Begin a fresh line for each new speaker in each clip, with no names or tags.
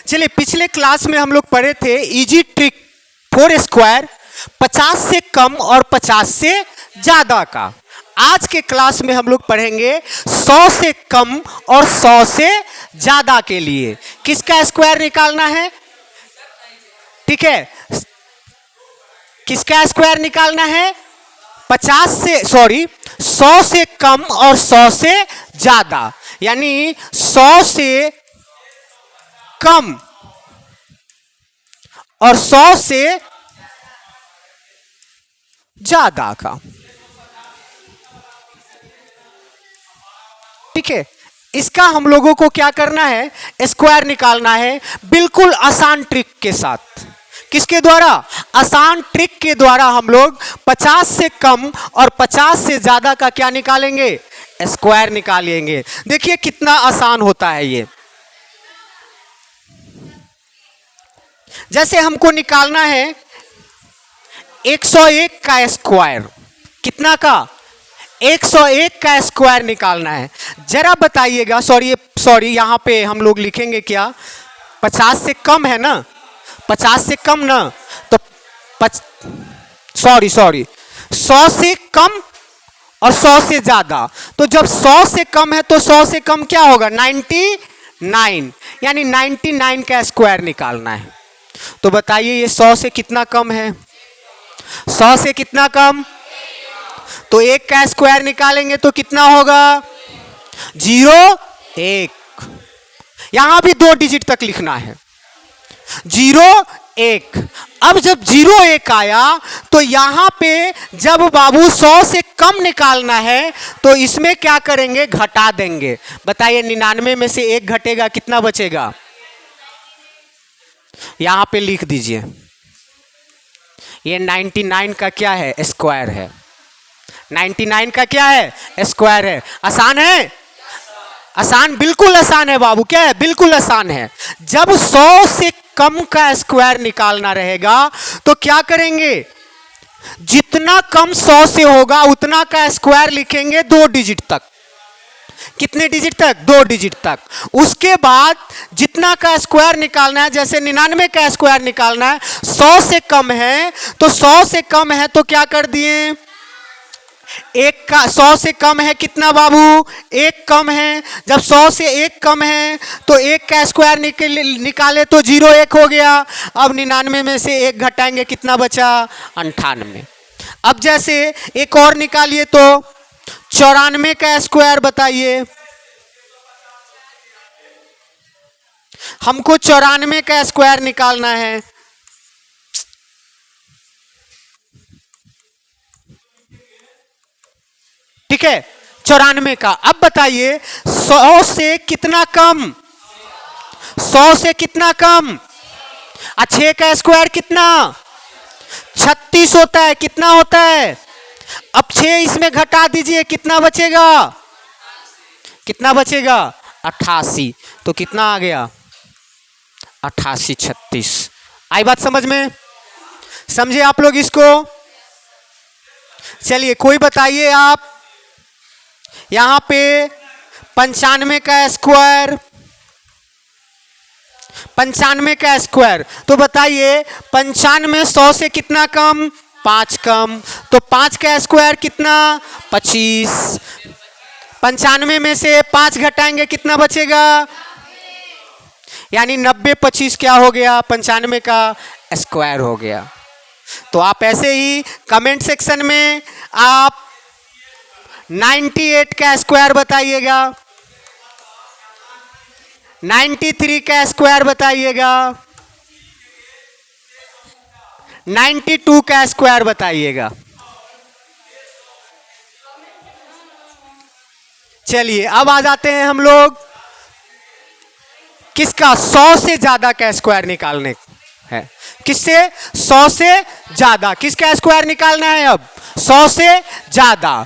चलिए, पिछले क्लास में हम लोग पढ़े थे इजी ट्रिक 4 स्क्वायर 50 से कम और 50 से ज्यादा का। आज के क्लास में हम लोग पढ़ेंगे 100 से कम और 100 से ज्यादा के लिए किसका स्क्वायर निकालना है। ठीक है, किसका स्क्वायर निकालना है? 100 से कम और 100 से ज्यादा, यानी 100 से कम और 100 से ज्यादा का। ठीक है, इसका हम लोगों को क्या करना है? स्क्वायर निकालना है, बिल्कुल आसान ट्रिक के साथ। किसके द्वारा? आसान ट्रिक के द्वारा हम लोग 50 से कम और 50 से ज्यादा का क्या निकालेंगे? स्क्वायर निकालेंगे। देखिए कितना आसान होता है ये। जैसे हमको निकालना है 101 का स्क्वायर। कितना का? 101 का स्क्वायर निकालना है। जरा बताइएगा, सॉरी यहां पे हम लोग लिखेंगे क्या? 50 से कम है ना, 50 से कम ना, तो 100 से कम और 100 से ज्यादा। तो जब 100 से कम है तो 100 से कम क्या होगा? 99, यानी 99 का स्क्वायर निकालना है। तो बताइए ये 100 से कितना कम है? 100 से कितना कम? तो 1 का स्क्वायर निकालेंगे तो कितना होगा? 0 1। यहां भी 2 डिजिट तक लिखना है, 0 1। अब जब 0 1 आया तो यहां पे जब बाबू 100 से कम निकालना है तो इसमें क्या करेंगे? घटा देंगे। बताइए 99 में से 1 घटेगा, कितना बचेगा? यहां पे लिख दीजिए, ये 99 का क्या है? स्क्वायर है। 99 का क्या है? स्क्वायर है। आसान है? आसान, बिल्कुल आसान है बाबू। क्या है? बिल्कुल आसान है। जब 100 से कम का स्क्वायर निकालना रहेगा तो क्या करेंगे? जितना कम 100 से होगा उतना का स्क्वायर लिखेंगे 2 डिजिट तक। कितने डिजिट तक? 2 डिजिट तक। उसके बाद जितना का स्क्वायर निकालना है, जैसे 99 का स्क्वायर निकालना है, 100 से कम है तो 100 से कम है तो क्या कर दिए? 1 का 100 से कम है कितना बाबू? 1 कम है। जब 100 से 1 कम है तो 1 का स्क्वायर निकाले तो 0 1 हो गया। अब 99 में से 1 घटाएंगे, कितना बचा? 98। अब जैसे एक और निकालिए तो 94 का स्क्वायर बताइए। हमको 94 का स्क्वायर निकालना है। ठीक है, 94 का। अब बताइए 100 से कितना कम? 100 से कितना कम? 6 का स्क्वायर कितना? 36 होता है। कितना होता है? अब 6 इसमें घटा दीजिए, कितना बचेगा? कितना बचेगा? 88। तो कितना आ गया? 88 36। आई बात समझ में? समझे आप लोग इसको? चलिए कोई बताइए आप, यहां पे 95 का स्क्वायर, 95 का स्क्वायर। तो बताइए 95 100 से कितना कम? 5 कम। तो 5 का स्क्वायर कितना? 25। 95 में से 5 घटाएंगे, कितना बचेगा? यानी 90 25 क्या हो गया? 95 का स्क्वायर हो गया। तो आप ऐसे ही कमेंट सेक्शन में आप 98 का स्क्वायर बताइएगा, 93 का स्क्वायर बताइएगा, 92 का स्क्वायर बताइएगा। चलिए अब आ जाते हैं हम लोग किसका? 100 से ज्यादा का स्क्वायर निकालने है। किससे? 100 से ज्यादा। किसका स्क्वायर निकालना है अब? 100 से ज्यादा।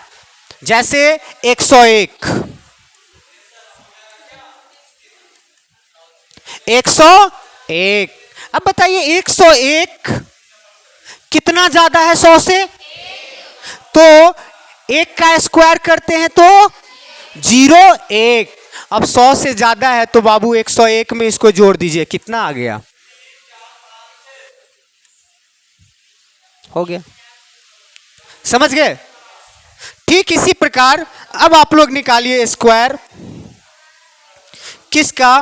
जैसे 101, 101। अब बताइए 101 कितना ज्यादा है 100 से? तो 1 का स्क्वायर करते हैं तो 0 1। अब 100 से ज्यादा है तो बाबू 101 में इसको जोड़ दीजिए, कितना आ गया? हो गया। समझ गए? ठीक इसी प्रकार अब आप लोग निकालिए स्क्वायर किसका?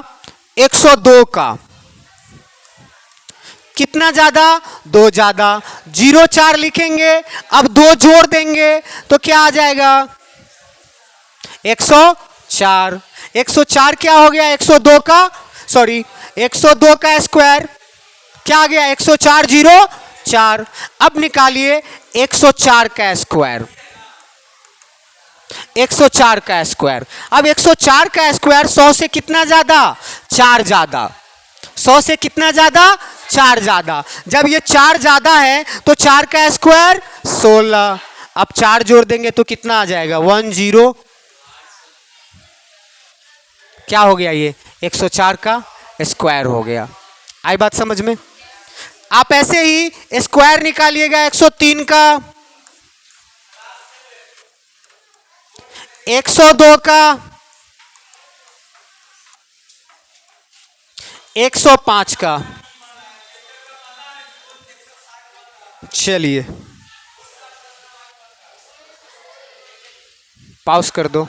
102 का। कितना ज्यादा? 2 ज्यादा। 0,4 लिखेंगे, अब 2 जोड़ देंगे तो क्या आ जाएगा? 104। 104 क्या हो गया? 102 का, सॉरी 102 का स्क्वायर क्या आ गया? 104 0 4। अब निकालिए 104 का स्क्वायर। 104 का स्क्वायर। अब 104 का स्क्वायर 100 से कितना ज्यादा? 4 ज्यादा। 100 से कितना ज्यादा? 4 ज्यादा। जब ये 4 ज्यादा है तो 4 का स्क्वायर 16। अब 4 जोड़ देंगे तो कितना आ जाएगा? 10। क्या हो गया? ये 104 का स्क्वायर हो गया। आई बात समझ में? आप ऐसे ही स्क्वायर निकालिएगा 103 का, 102 का, 105 का। चलिए पॉज कर दो।